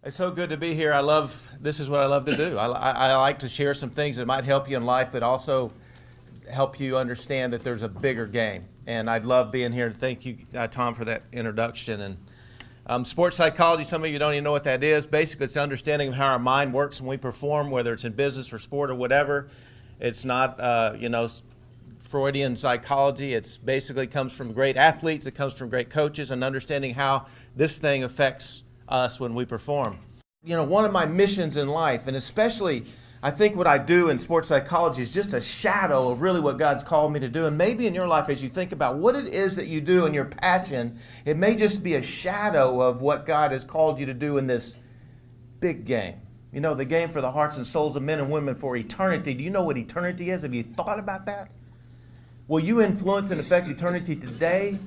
It's so good to be here. This is what I love to do. I like to share some things that might help you in life, but also help you understand that there's a bigger game. And I'd love being here. Thank you, Tom, for that introduction. And sports psychology, some of you don't even know what that is. Basically, it's understanding of how our mind works when we perform, whether it's in business or sport or whatever. It's not, Freudian psychology. It's basically comes from great athletes. It comes from great coaches and understanding how this thing affects us when we perform. One of my missions in life, and especially I think what I do in sports psychology is just a shadow of really what God's called me to do. And maybe in your life, as you think about what it is that you do and your passion, it may just be a shadow of what God has called you to do in this big game. The game for the hearts and souls of men and women for eternity. Do you know what eternity is? Have you thought about that? Will you influence and affect eternity today?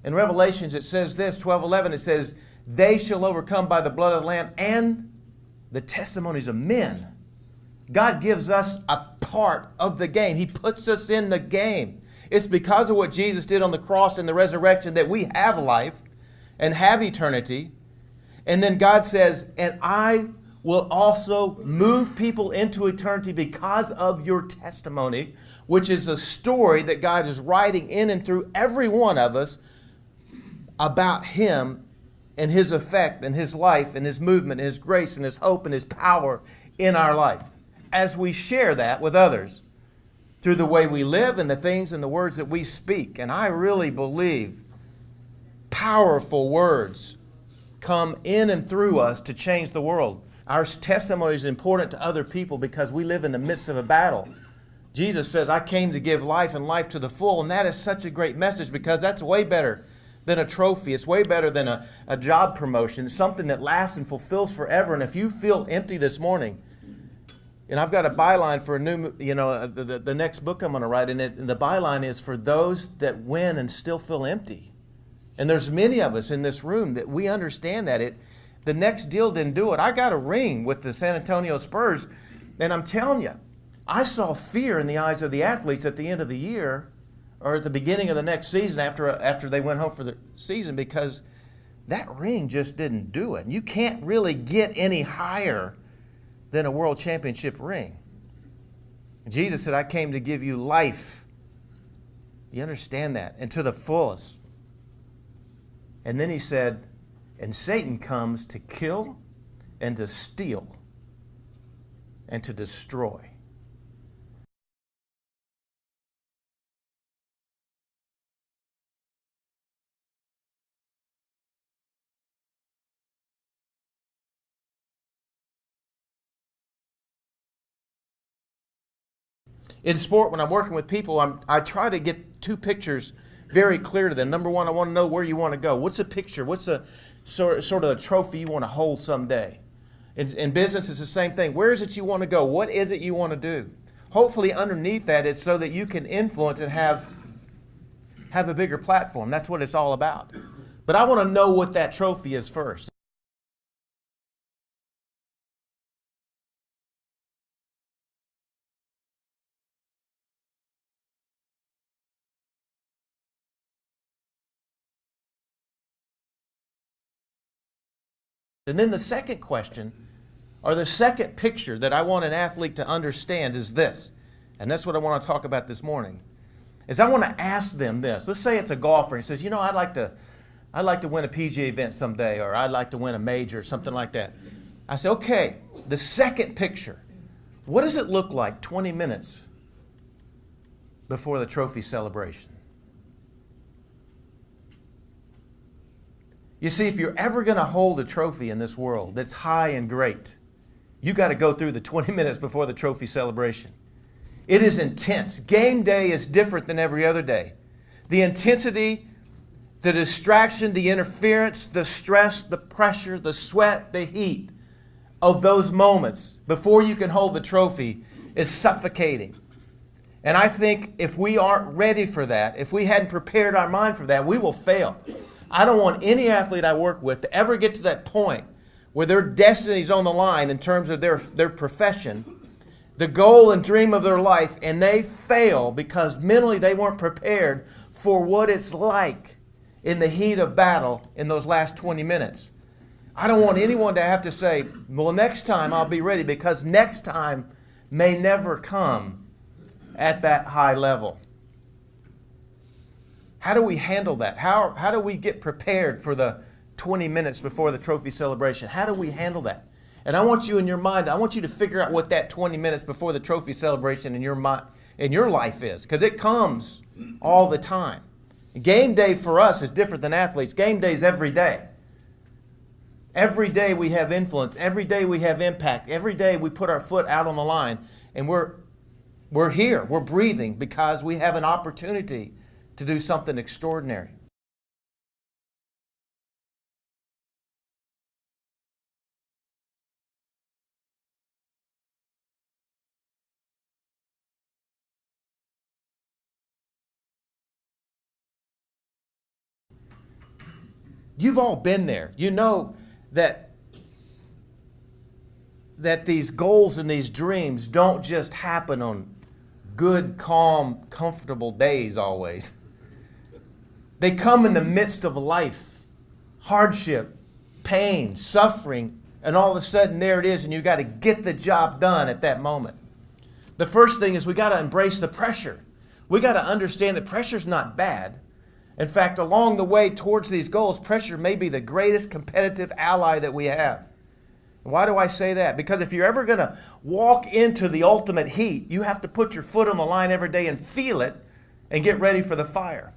In Revelations, it says this, 12:11, it says, they shall overcome by the blood of the Lamb and the testimonies of men. God gives us a part of the game. He puts us in the game. It's because of what Jesus did on the cross and the resurrection that we have life and have eternity. And then God says, and I will also move people into eternity because of your testimony, which is a story that God is writing in and through every one of us about Him and His effect and His life and His movement and His grace and His hope and His power in our life. As we share that with others through the way we live and the things and the words that we speak. And I really believe powerful words come in and through us to change the world. Our testimony is important to other people because we live in the midst of a battle. Jesus says, I came to give life and life to the full. And that is such a great message because that's way better than a trophy. It's way better than a job promotion. It's something that lasts and fulfills forever. And if you feel empty this morning, and I've got a byline for a new, the next book I'm going to write in it, and the byline is for those that win and still feel empty. And there's many of us in this room that we understand that the next deal didn't do it. I got a ring with the San Antonio Spurs, and I'm telling you, I saw fear in the eyes of the athletes at the end of the year or at the beginning of the next season after they went home for the season because that ring just didn't do it. You can't really get any higher than a world championship ring. Jesus said, I came to give you life. You understand that? And to the fullest. And then He said, and Satan comes to kill and to steal and to destroy. In sport, when I'm working with people, I try to get two pictures very clear to them. Number one, I want to know where you want to go. What's the picture? What's the sort of the trophy you want to hold someday? In business, it's the same thing. Where is it you want to go? What is it you want to do? Hopefully underneath that is so that you can influence and have a bigger platform. That's what it's all about. But I want to know what that trophy is first. And then the second question, or the second picture that I want an athlete to understand is this, and that's what I want to talk about this morning, is I want to ask them this. Let's say it's a golfer. He says, I'd like to win a PGA event someday, or I'd like to win a major, or something like that. I say, okay, the second picture, what does it look like 20 minutes before the trophy celebration? You see, if you're ever going to hold a trophy in this world that's high and great, you got to go through the 20 minutes before the trophy celebration. It is intense. Game day is different than every other day. The intensity, the distraction, the interference, the stress, the pressure, the sweat, the heat of those moments before you can hold the trophy is suffocating. And I think if we aren't ready for that, if we hadn't prepared our mind for that, we will fail. I don't want any athlete I work with to ever get to that point where their destiny's on the line in terms of their profession, the goal and dream of their life, and they fail because mentally they weren't prepared for what it's like in the heat of battle in those last 20 minutes. I don't want anyone to have to say, well, next time I'll be ready, because next time may never come at that high level. How do we handle that? How do we get prepared for the 20 minutes before the trophy celebration? How do we handle that? And I want you in your mind, I want you to figure out what that 20 minutes before the trophy celebration in your mind, in your life is, because it comes all the time. Game day for us is different than athletes. Game day is every day. Every day we have influence. Every day we have impact. Every day we put our foot out on the line, and we're here. We're breathing because we have an opportunity to do something extraordinary. You've all been there. You know that these goals and these dreams don't just happen on good, calm, comfortable days always. They come in the midst of life, hardship, pain, suffering, and all of a sudden there it is, and you've got to get the job done at that moment. The first thing is we got to embrace the pressure. We got to understand that pressure's not bad. In fact, along the way towards these goals, pressure may be the greatest competitive ally that we have. Why do I say that? Because if you're ever going to walk into the ultimate heat, you have to put your foot on the line every day and feel it and get ready for the fire.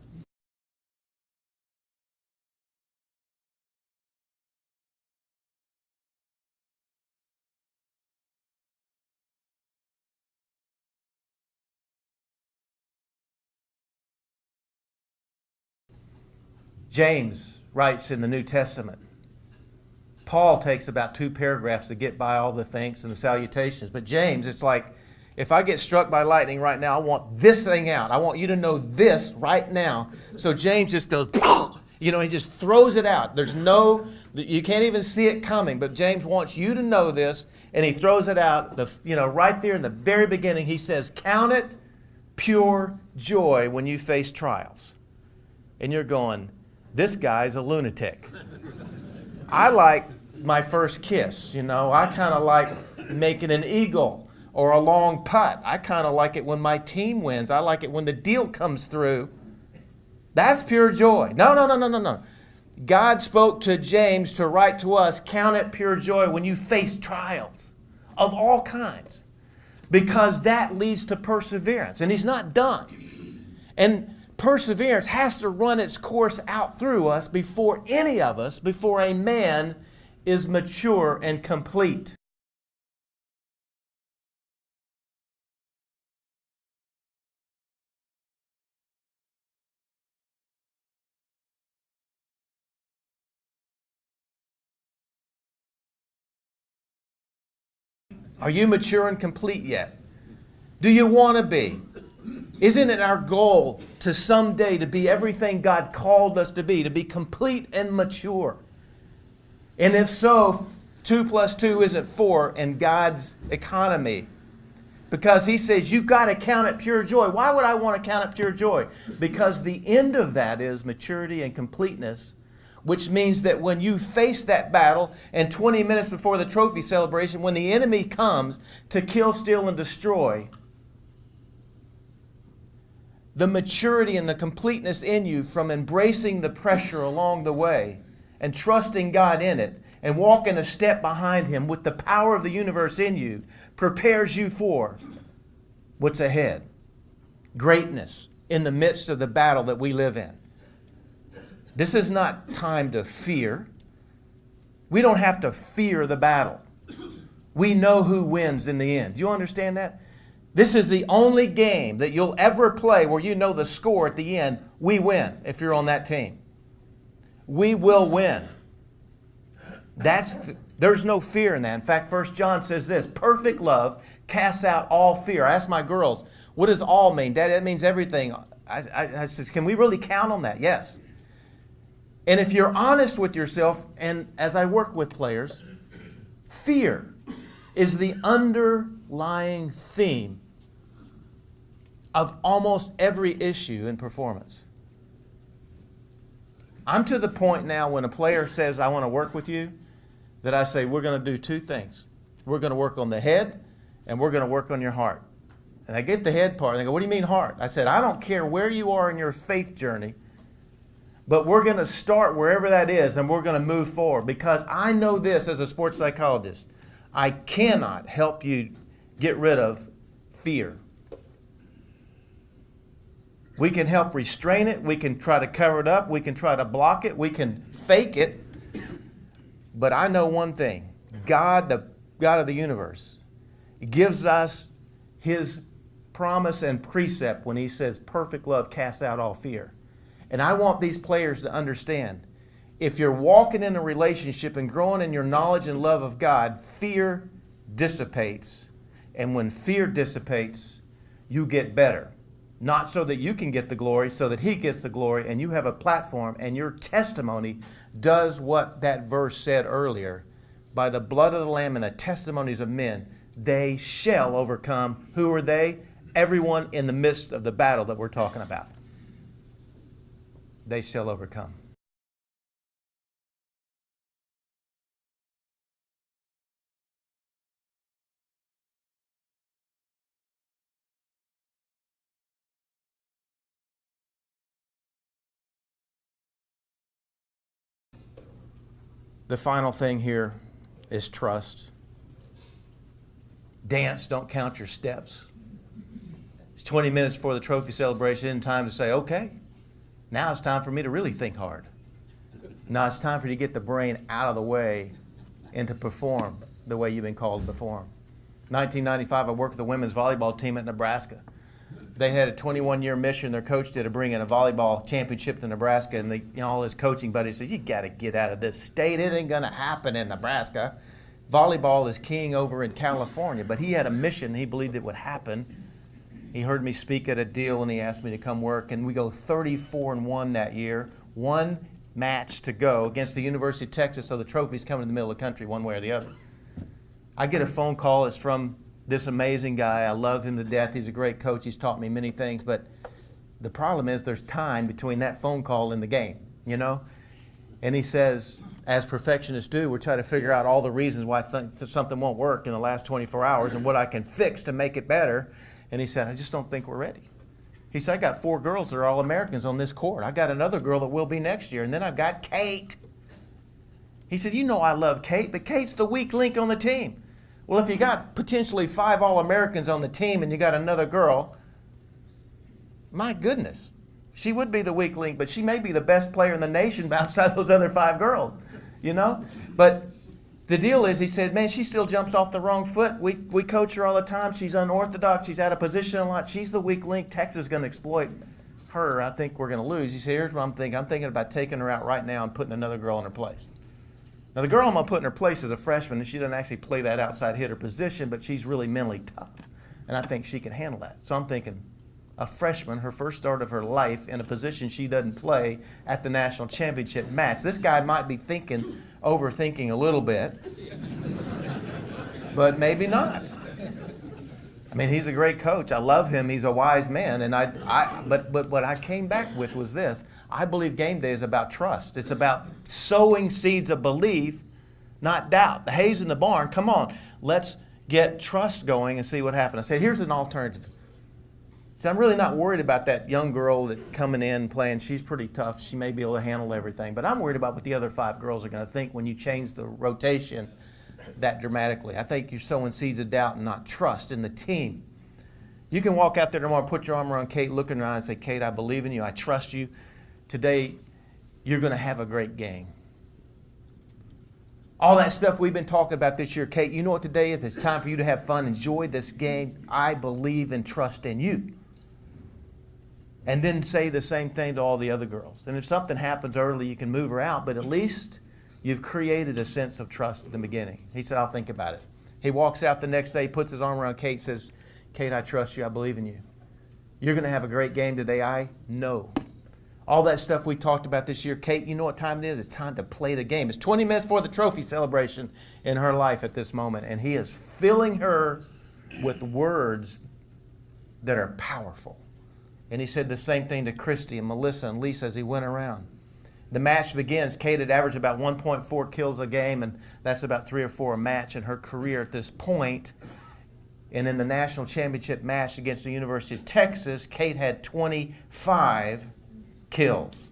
James writes in the New Testament. Paul takes about 2 paragraphs to get by all the thanks and the salutations. But James, it's like, if I get struck by lightning right now, I want this thing out. I want you to know this right now. So James just goes, he just throws it out. You can't even see it coming. But James wants you to know this, and he throws it out. Right there in the very beginning, he says, "Count it pure joy when you face trials." And you're going, this guy's a lunatic. I like my first kiss, I kind of like making an eagle or a long putt. I kind of like it when my team wins. I like it when the deal comes through. That's pure joy. No. God spoke to James to write to us, count it pure joy when you face trials of all kinds, because that leads to perseverance. And he's not done. And perseverance has to run its course out through us before a man is mature and complete. Are you mature and complete yet? Do you want to be? Isn't it our goal to someday to be everything God called us to be complete and mature? And if so, 2 + 2 isn't 4 in God's economy. Because he says you've got to count it pure joy. Why would I want to count it pure joy? Because the end of that is maturity and completeness, which means that when you face that battle and 20 minutes before the trophy celebration, when the enemy comes to kill, steal, and destroy, the maturity and the completeness in you from embracing the pressure along the way and trusting God in it and walking a step behind Him with the power of the universe in you prepares you for what's ahead. Greatness in the midst of the battle that we live in. This is not time to fear. We don't have to fear the battle. We know who wins in the end. Do you understand that? This is the only game that you'll ever play where you know the score at the end. We win if you're on that team. We will win. There's no fear in that. In fact, 1 John says this, perfect love casts out all fear. I asked my girls, what does all mean? Dad, that means everything. I said, can we really count on that? Yes. And if you're honest with yourself, and as I work with players, fear is the underlying theme of almost every issue in performance. I'm to the point now when a player says, I want to work with you, that I say we're going to do two things. We're going to work on the head, and we're going to work on your heart. And I get the head part, and they go, what do you mean heart? I said, I don't care where you are in your faith journey, but we're going to start wherever that is, and we're going to move forward. Because I know this as a sports psychologist. I cannot help you get rid of fear. We can help restrain it. We can try to cover it up. We can try to block it. We can fake it. But I know one thing. God, the God of the universe, gives us His promise and precept when He says perfect love casts out all fear. And I want these players to understand, if you're walking in a relationship and growing in your knowledge and love of God, fear dissipates. And when fear dissipates, you get better. Not so that you can get the glory, so that He gets the glory, and you have a platform, and your testimony does what that verse said earlier. By the blood of the Lamb and the testimonies of men, they shall overcome. Who are they? Everyone in the midst of the battle that we're talking about. They shall overcome. The final thing here is trust. Dance, don't count your steps. It's 20 minutes before the trophy celebration, and time to say, okay, now it's time for me to really think hard. Now it's time for you to get the brain out of the way and to perform the way you've been called to perform. 1995, I worked with the women's volleyball team at Nebraska. They had a 21-year mission. Their coach did to bring in a volleyball championship to Nebraska, and all his coaching buddies said, you got to get out of this state. It ain't going to happen in Nebraska. Volleyball is king over in California, but he had a mission. He believed it would happen. He heard me speak at a deal, and he asked me to come work, and we go 34-1 that year. One match to go against the University of Texas, so the trophy's coming in the middle of the country one way or the other. I get a phone call. It's from this amazing guy. I love him to death. He's a great coach. He's taught me many things, but the problem is there's time between that phone call and the game, you know? And he says, as perfectionists do, we're trying to figure out all the reasons why something won't work in the last 24 hours and what I can fix to make it better. And he said, I just don't think we're ready. He said, I got 4 girls that are all Americans on this court. I got another girl that will be next year, and then I've got Kate. He said, you know I love Kate, but Kate's the weak link on the team. Well, if you got potentially 5 All-Americans on the team and you got another girl, my goodness, she would be the weak link, but she may be the best player in the nation outside those other 5 girls, you know? But the deal is, he said, man, she still jumps off the wrong foot. We coach her all the time. She's unorthodox. She's out of position a lot. She's the weak link. Texas is going to exploit her. I think we're going to lose. He said, here's what I'm thinking. I'm thinking about taking her out right now and putting another girl in her place. Now, the girl I'm going to put in her place is a freshman, and she doesn't actually play that outside hitter position, but she's really mentally tough, and I think she can handle that. So I'm thinking a freshman, her first start of her life, in a position she doesn't play at the national championship match. This guy might be overthinking a little bit, but maybe not. I mean, he's a great coach. I love him. He's a wise man. But what I came back with was this. I believe game day is about trust. It's about sowing seeds of belief, not doubt. The hay's in the barn. Come on, let's get trust going and see what happens. I said, here's an alternative. So I'm really not worried about that young girl that coming in playing. She's pretty tough. She may be able to handle everything. But I'm worried about what the other 5 girls are going to think when you change the rotation that dramatically. I think you're sowing seeds of doubt and not trust in the team. You can walk out there tomorrow, put your arm around Kate, look in her eye and say, Kate, I believe in you. I trust you. Today, you're going to have a great game. All that stuff we've been talking about this year, Kate, you know what today is? It's time for you to have fun. Enjoy this game. I believe and trust in you. And then say the same thing to all the other girls. And if something happens early, you can move her out, but at least you've created a sense of trust at the beginning. He said, I'll think about it. He walks out the next day, puts his arm around Kate, says, Kate, I trust you. I believe in you. You're going to have a great game today. I know. All that stuff we talked about this year, Kate, you know what time it is? It's time to play the game. It's 20 minutes before the trophy celebration in her life at this moment, and he is filling her with words that are powerful. And he said the same thing to Christy and Melissa and Lisa as he went around. The match begins. Kate had averaged about 1.4 kills a game, and that's about 3 or 4 a match in her career at this point. And in the national championship match against the University of Texas, Kate had 25 kills.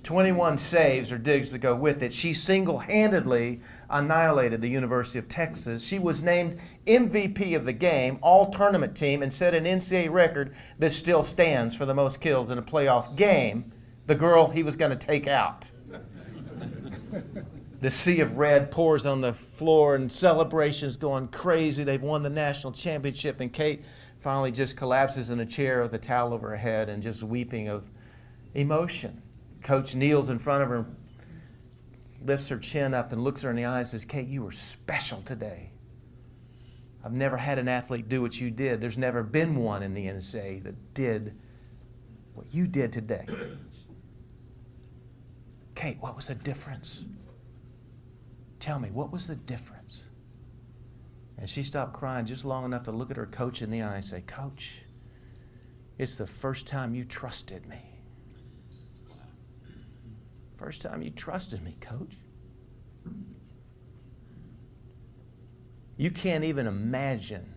21 saves or digs to go with it. She single-handedly annihilated the University of Texas. She was named MVP of the game, all-tournament team, and set an NCAA record that still stands for the most kills in a playoff game. The girl he was going to take out. The sea of red pours on the floor and celebrations going crazy. They've won the national championship, and Kate finally just collapses in a chair with a towel over her head and just weeping of emotion. Coach kneels in front of her, lifts her chin up and looks her in the eye and says, Kate, you were special today. I've never had an athlete do what you did. There's never been one in the NCAA that did what you did today. Kate, what was the difference? Tell me, what was the difference? And she stopped crying just long enough to look at her coach in the eye and say, Coach, it's the first time you trusted me. First time you trusted me, Coach. You can't even imagine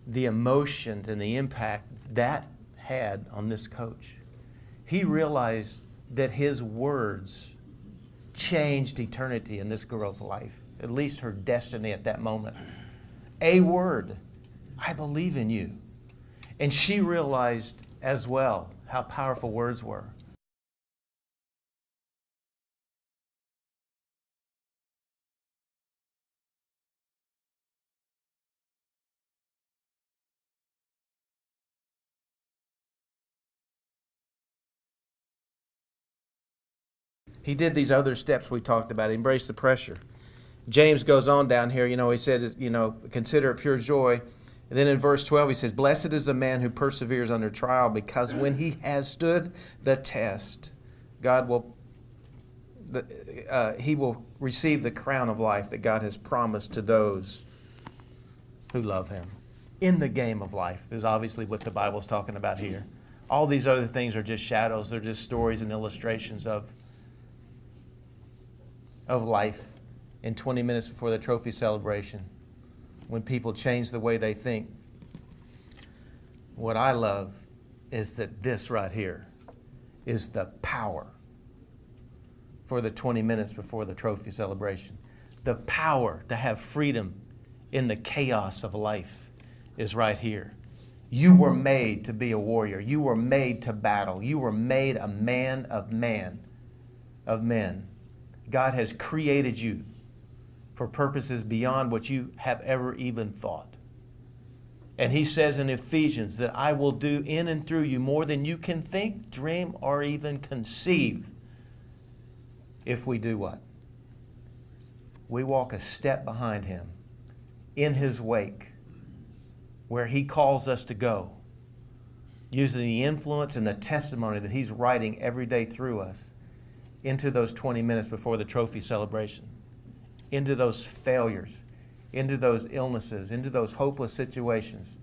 the emotion and the impact that had on this coach. He realized that his words changed eternity in this girl's life, at least her destiny at that moment. A word, I believe in you. And she realized as well how powerful words were. He did these other steps we talked about. He embraced the pressure. James goes on down here, he says, consider it pure joy. And then in verse 12, he says, blessed is the man who perseveres under trial, because when he has stood the test, he will receive the crown of life that God has promised to those who love him. In the game of life is obviously what the Bible's talking about here. All these other things are just shadows. They're just stories and illustrations of life in 20 minutes before the trophy celebration, when people change the way they think. What I love is that this right here is the power for the 20 minutes before the trophy celebration. The power to have freedom in the chaos of life is right here. You were made to be a warrior. You were made to battle. You were made a man of men. God has created you for purposes beyond what you have ever even thought. And he says in Ephesians that I will do in and through you more than you can think, dream, or even conceive, if we do what? We walk a step behind him in his wake, where he calls us to go, using the influence and the testimony that he's writing every day through us into those 20 minutes before the trophy celebration, into those failures, into those illnesses, into those hopeless situations.